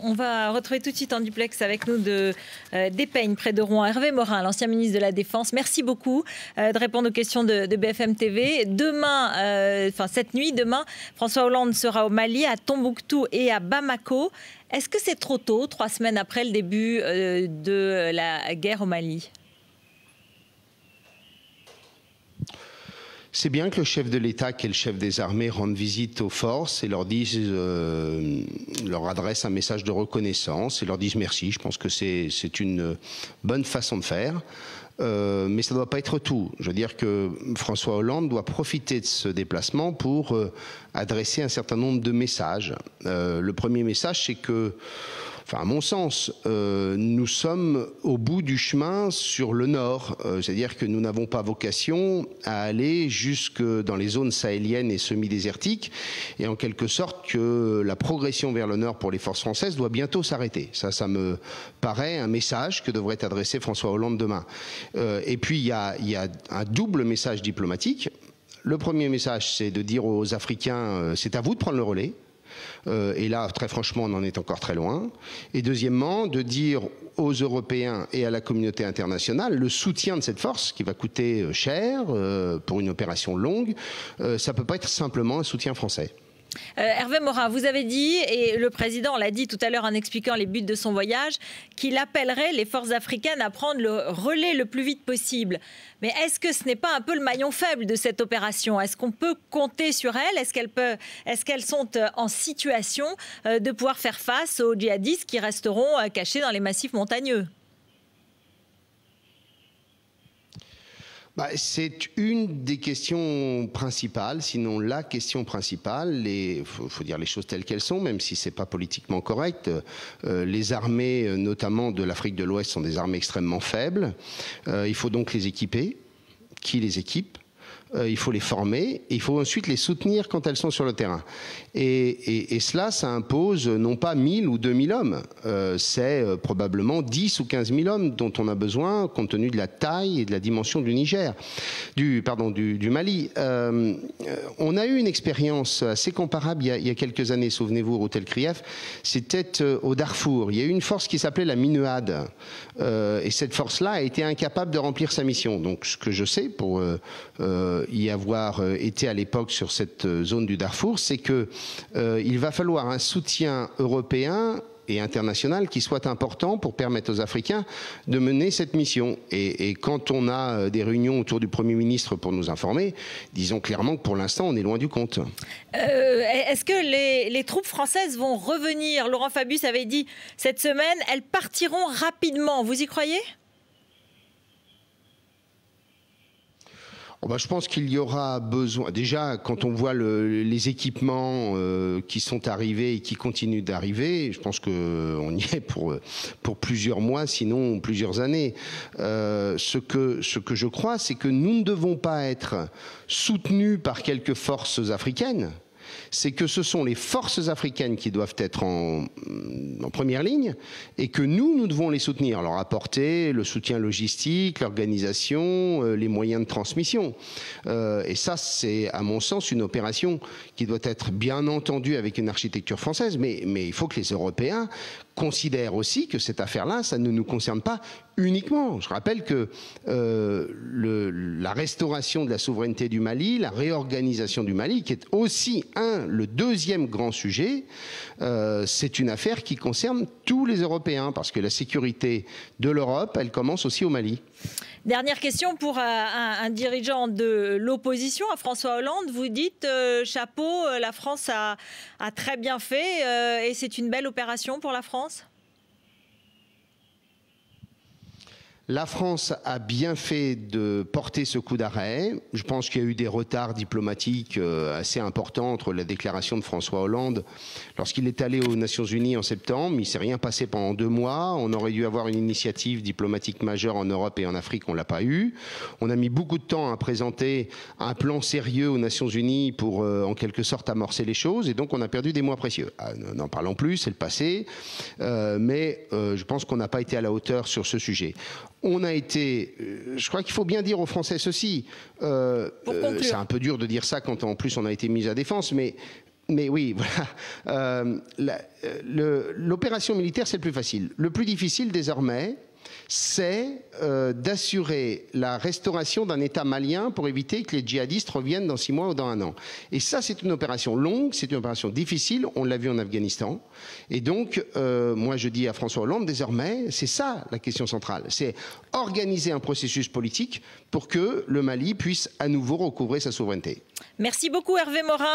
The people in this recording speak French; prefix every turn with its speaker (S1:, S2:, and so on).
S1: On va retrouver tout de suite en duplex avec nous d'Épeigne, près de Rouen, Hervé Morin, l'ancien ministre de la Défense. Merci beaucoup de répondre aux questions de BFM TV. Demain, cette nuit, François Hollande sera au Mali, à Tombouctou et à Bamako. Est-ce que c'est trop tôt, 3 semaines après le début de la guerre au Mali ?
S2: C'est bien que le chef de l'État, qui est le chef des armées, rende visite aux forces et leur adresse un message de reconnaissance et leur dise merci. Je pense que c'est une bonne façon de faire. Mais ça ne doit pas être tout. Je veux dire que François Hollande doit profiter de ce déplacement pour adresser un certain nombre de messages. Le premier message, c'est que, à mon sens, nous sommes au bout du chemin sur le nord. C'est-à-dire que nous n'avons pas vocation à aller jusque dans les zones sahéliennes et semi-désertiques. Et en quelque sorte que la progression vers le nord pour les forces françaises doit bientôt s'arrêter. Ça me paraît un message que devrait adresser François Hollande demain. Et puis il y a un double message diplomatique. Le premier message, c'est de dire aux Africains, c'est à vous de prendre le relais. Et là, très franchement, on en est encore très loin. Et deuxièmement, de dire aux Européens et à la communauté internationale le soutien de cette force, qui va coûter cher pour une opération longue, ça ne peut pas être simplement un soutien français.
S1: Hervé Morin, vous avez dit, et le président l'a dit tout à l'heure en expliquant les buts de son voyage, qu'il appellerait les forces africaines à prendre le relais le plus vite possible. Mais est-ce que ce n'est pas un peu le maillon faible de cette opération? Est-ce qu'on peut compter sur elles? Est-ce qu'elles sont en situation de pouvoir faire face aux djihadistes qui resteront cachés dans les massifs montagneux?
S2: C'est une des questions principales, sinon la question principale. Il faut dire les choses telles qu'elles sont, même si ce n'est pas politiquement correct. Les armées, notamment de l'Afrique de l'Ouest, sont des armées extrêmement faibles. Il faut donc les équiper. Qui les équipe ? Il faut les former, et il faut ensuite les soutenir quand elles sont sur le terrain. Et cela, ça impose non pas 1000 ou 2000 hommes, c'est probablement 10 ou 15 000 hommes dont on a besoin compte tenu de la taille et de la dimension du du Mali. On a eu une expérience assez comparable il y a quelques années, souvenez-vous, Routel Krief, c'était au Darfour. Il y a eu une force qui s'appelait la MINUAD, et cette force-là a été incapable de remplir sa mission. Donc ce que je sais pour y avoir été à l'époque sur cette zone du Darfour, c'est que il va falloir un soutien européen et international qui soit important pour permettre aux Africains de mener cette mission. Et quand on a des réunions autour du Premier ministre pour nous informer, disons clairement que pour l'instant, on est loin du compte.
S1: Est-ce que les troupes françaises vont revenir? Laurent Fabius avait dit cette semaine, elles partiront rapidement. Vous y croyez ?
S2: Je pense qu'il y aura besoin, déjà quand on voit les équipements qui sont arrivés et qui continuent d'arriver, je pense qu'on y est pour plusieurs mois, sinon plusieurs années. Ce que je crois, c'est que nous ne devons pas être soutenus par quelques forces africaines. C'est que ce sont les forces africaines qui doivent être en première ligne et que nous devons les soutenir, leur apporter le soutien logistique, l'organisation, les moyens de transmission. Et ça, c'est à mon sens une opération qui doit être bien entendue avec une architecture française, mais il faut que les Européens considèrent aussi que cette affaire-là, ça ne nous concerne pas uniquement. Je rappelle que la restauration de la souveraineté du Mali, la réorganisation du Mali, qui est aussi le deuxième grand sujet, c'est une affaire qui concerne tous les Européens, parce que la sécurité de l'Europe, elle commence aussi au Mali.
S1: Dernière question pour un dirigeant de l'opposition, à François Hollande. Vous dites, chapeau, la France a très bien fait et c'est une belle opération pour la France ?
S2: La France a bien fait de porter ce coup d'arrêt. Je pense qu'il y a eu des retards diplomatiques assez importants entre la déclaration de François Hollande lorsqu'il est allé aux Nations Unies en septembre. Il ne s'est rien passé pendant 2 mois. On aurait dû avoir une initiative diplomatique majeure en Europe et en Afrique. On ne l'a pas eu. On a mis beaucoup de temps à présenter un plan sérieux aux Nations Unies pour en quelque sorte amorcer les choses. Et donc on a perdu des mois précieux. N'en parlons plus, c'est le passé. Mais je pense qu'on n'a pas été à la hauteur sur ce sujet. On a été, je crois qu'il faut bien dire aux Français ceci, c'est un peu dur de dire ça quand en plus on a été mis à défense, mais Mais oui, voilà. L'opération militaire, c'est le plus facile. Le plus difficile, désormais, c'est d'assurer la restauration d'un État malien pour éviter que les djihadistes reviennent dans 6 mois ou dans 1 an. Et ça, c'est une opération longue, c'est une opération difficile, on l'a vu en Afghanistan. Et donc, moi je dis à François Hollande, désormais, c'est ça la question centrale. C'est organiser un processus politique pour que le Mali puisse à nouveau recouvrer sa souveraineté.
S1: Merci beaucoup Hervé Morin.